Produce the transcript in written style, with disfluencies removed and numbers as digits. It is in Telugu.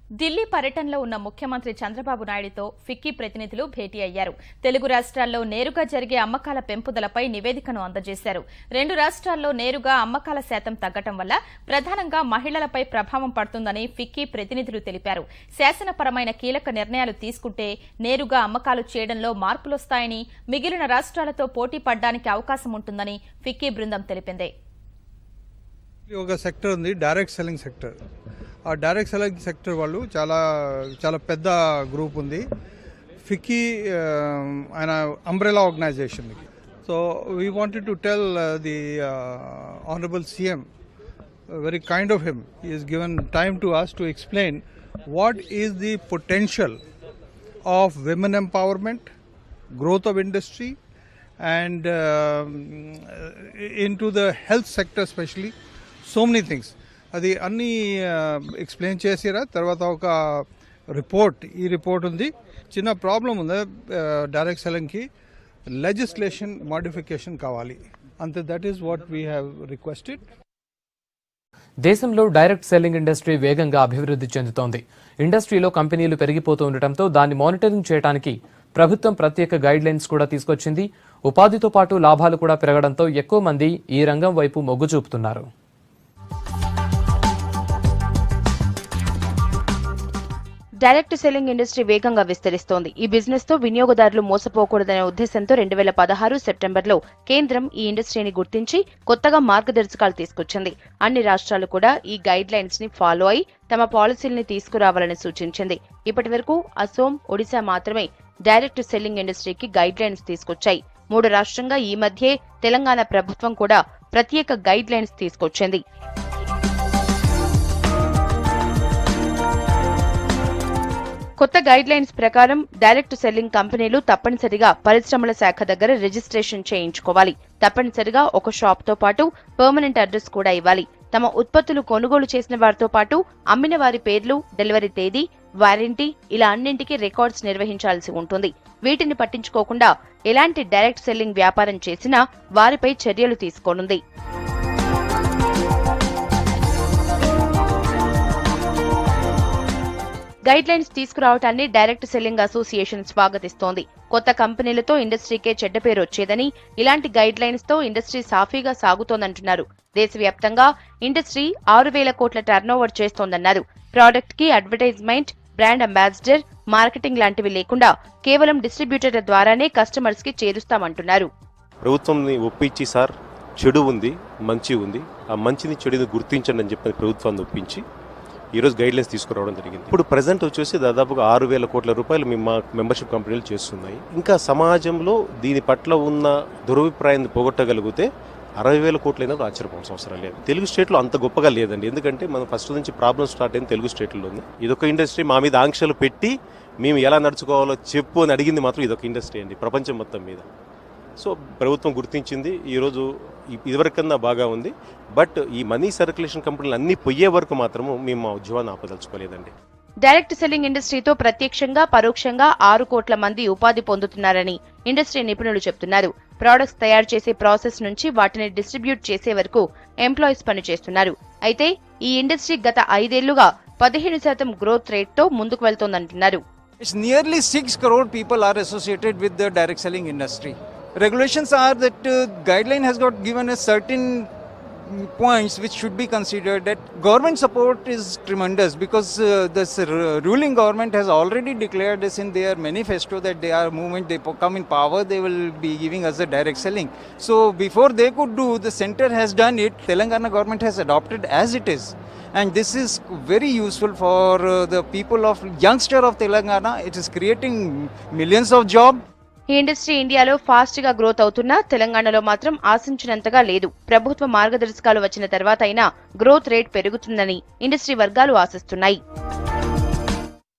ఢిల్లీ పర్యటనలో ఉన్న ముఖ్యమంత్రి చంద్రబాబు నాయుడుతో ఫిక్కీ ప్రతినిధులు భేటీ అయ్యారు. తెలుగు రాష్ట్రాల్లో నేరుగా జరిగే అమ్మకాల పెంపుదలపై నివేదికను అందజేశారు. 2 రాష్ట్రాల్లో నేరుగా అమ్మకాల శాతం తగ్గటం వల్ల ప్రధానంగా మహిళలపై ప్రభావం పడుతుందని ఫిక్కీ ప్రతినిధులు తెలిపారు. శాసనపరమైన కీలక నిర్ణయాలు తీసుకుంటే నేరుగా అమ్మకాలు చేయడంలో మార్పులొస్తాయని, మిగిలిన రాష్ట్రాలతో పోటీ పడడానికి అవకాశం ఉంటుందని ఫిక్కీ బృందం తెలిపింది. ఒక సెక్టర్ ఉంది, డైరెక్ట్ సెల్లింగ్ సెక్టర్. ఆ డైరెక్ట్ సెల్లింగ్ సెక్టర్ వాళ్ళు చాలా పెద్ద గ్రూప్ ఉంది. ఫిక్కీ ఆయన umbrella organisation. So we wanted to tell the honourable CM, very kind of him, he has given time to us to explain what is the potential of women empowerment, growth of industry, and into the health sector especially, so many things. అది అన్నీ ఎక్స్ప్లెయిన్ చేసిరా. తర్వాత ఒక ఈ రిపోర్ట్ ఉంది. చిన్న ప్రాబ్లం ఉంది డైరెక్ట్ సెల్లింగ్కి, లెజిస్లేషన్ మోడిఫికేషన్ కావాలి అంతే. That is what we have requested. దేశంలో డైరెక్ట్ సెల్లింగ్ ఇండస్ట్రీ వేగంగా అభివృద్ధి చెందుతోంది. ఇండస్ట్రీలో కంపెనీలు పెరిగిపోతూ ఉండటంతో దాన్ని మానిటరింగ్ చేయడానికి ప్రభుత్వం ప్రత్యేక గైడ్ లైన్స్ కూడా తీసుకొచ్చింది. ఉపాధితో పాటు లాభాలు కూడా పెరగడంతో ఎక్కువ మంది ఈ రంగం వైపు మొగ్గు చూపుతున్నారు. డైరెక్ట్ సెల్లింగ్ ఇండస్ట్రీ వేగంగా విస్తరిస్తోంది. ఈ బిజినెస్ తో వినియోగదారులు మోసపోకూడదనే ఉద్దేశంతో 2016 సెప్టెంబర్లో కేంద్రం ఈ ఇండస్ట్రీని గుర్తించి కొత్తగా మార్గదర్శకాలు తీసుకొచ్చింది. అన్ని రాష్ట్రాలు కూడా ఈ గైడ్ లైన్స్ ని ఫాలో అయి తమ పాలసీల్ని తీసుకురావాలని సూచించింది. ఇప్పటి వరకు అసోం, ఒడిశా మాత్రమే డైరెక్ట్ సెల్లింగ్ ఇండస్ట్రీకి గైడ్ లైన్స్ తీసుకొచ్చాయి. 3 రాష్ట్రంగా ఈ మధ్యే తెలంగాణ ప్రభుత్వం కూడా ప్రత్యేక గైడ్ లైన్స్ తీసుకొచ్చింది. కొత్త గైడ్ లైన్స్ ప్రకారం డైరెక్ట్ సెల్లింగ్ కంపెనీలు తప్పనిసరిగా పరిశ్రమల శాఖ దగ్గర రిజిస్ట్రేషన్ చేయించుకోవాలి. తప్పనిసరిగా ఒక షాప్ తో పాటు పర్మనెంట్ అడ్రస్ కూడా ఇవ్వాలి. తమ ఉత్పత్తులు కొనుగోలు చేసిన వారితో పాటు అమ్మిన వారి పేర్లు, డెలివరీ తేదీ, వారంటీ ఇలా అన్నింటికీ రికార్డ్స్ నిర్వహించాల్సి ఉంటుంది. వీటిని పట్టించుకోకుండా ఎలాంటి డైరెక్ట్ సెల్లింగ్ వ్యాపారం చేసినా వారిపై చర్యలు తీసుకోనుంది. గైడ్ లైన్స్ తీసుకురావటాన్ని డైరెక్ట్ సెల్లింగ్ అసోసియేషన్ స్వాగతిస్తోంది. కొత్త కంపెనీలతో ఇండస్ట్రీకే చెడ్డ పేరు వచ్చేదని, ఇలాంటి గైడ్ లైన్స్ తో ఇండస్ట్రీ సాఫీగా సాగుతోందంటున్నారు. దేశవ్యాప్తంగా ఇండస్ట్రీ 6,000 కోట్ల టర్నోవర్ చేస్తోందన్నారు. ప్రోడక్ట్ కి అడ్వర్టైజ్మెంట్, బ్రాండ్ అంబాసిడర్, మార్కెటింగ్ లాంటివి లేకుండా కేవలం డిస్ట్రిబ్యూటర్ల ద్వారానే కస్టమర్స్ కి చేరుస్తామంటున్నారు. ప్రభుత్వంని ఒప్పించి సార్ చెడు ఉంది, మంచి ఉంది, ఆ మంచిని చెడుని గుర్తించండి అని చెప్పి ప్రభుత్వాన్ని ఒప్పించి ఈరోజు గైడ్ లైన్స్ తీసుకురావడం జరిగింది. ఇప్పుడు ప్రజెంట్ వచ్చేసి దాదాపుగా 6,000 కోట్ల రూపాయలు మా మెంబర్షిప్ కంపెనీలు చేస్తున్నాయి. ఇంకా సమాజంలో దీని పట్ల ఉన్న దురభిప్రాయాన్ని పోగొట్టగలిగితే 60,000 కోట్లైనా ఆశ్చర్యపోవాల్సిన అవసరం లేదు. తెలుగు స్టేట్లో అంత గొప్పగా లేదండి. ఎందుకంటే మనం ఫస్ట్ నుంచి ప్రాబ్లమ్ స్టార్ట్ అయింది తెలుగు స్టేట్లోనే. ఇదొక ఇండస్ట్రీ మా మీద ఆంక్షలు పెట్టి మేము ఎలా నడుచుకోవాలో చెప్పు అని అడిగింది మాత్రం ఇదొక ఇండస్ట్రీ అండి ప్రపంచం మొత్తం మీద. సో ప్రభుత్వం గుర్తించింది. ఈరోజు ఇదివరకన్నా బాగా ఉంది. బట్ ఈ మనీ సర్క్యులేషన్ కంపెనీలు అన్ని పోయే వరకు మాత్రము మేము మా ఉద్యోగాన్ని ఆపదలుచుకోలేదండి. డైరెక్ట్ సెల్లింగ్ ఇండస్ట్రీతో ప్రత్యక్షంగా, పరోక్షంగా 6 కోట్ల మంది ఉపాధి పొందుతున్నారని ఇండస్ట్రీ నిపుణులు చెబుతున్నారు. ప్రొడక్ట్స్ తయారు చేసే ప్రాసెస్ నుంచి వాటిని డిస్ట్రిబ్యూట్ చేసే వరకు ఎంప్లాయీస్ పనిచేస్తున్నారు. అయితే ఈ ఇండస్ట్రీ గత 5 ఏళ్లుగా 15% గ్రోత్ రేట్ తో ముందుకు వెళ్తోందంటున్నారు. It's nearly 6 crore people are associated with the direct selling industry. Regulations are that guideline has got given a certain points which should be considered. That government support is tremendous because this ruling government has already declared this in their manifesto that they are movement, they come in power, they will be giving us the direct selling. So before they could do, the center has done it. Telangana government has adopted as it is. And this is very useful for the people of youngster of Telangana. It is creating millions of jobs. ఈ ఇండస్ట్రీ ఇండియాలో ఫాస్ట్ గా గ్రోత్ అవుతున్నా తెలంగాణలో మాత్రం ఆశించినంతగా లేదు. ప్రభుత్వ మార్గదర్శకాలు వచ్చిన తర్వాత అయినా గ్రోత్ రేట్ పెరుగుతుందని ఇండస్ట్రీ వర్గాలు ఆశిస్తున్నాయి.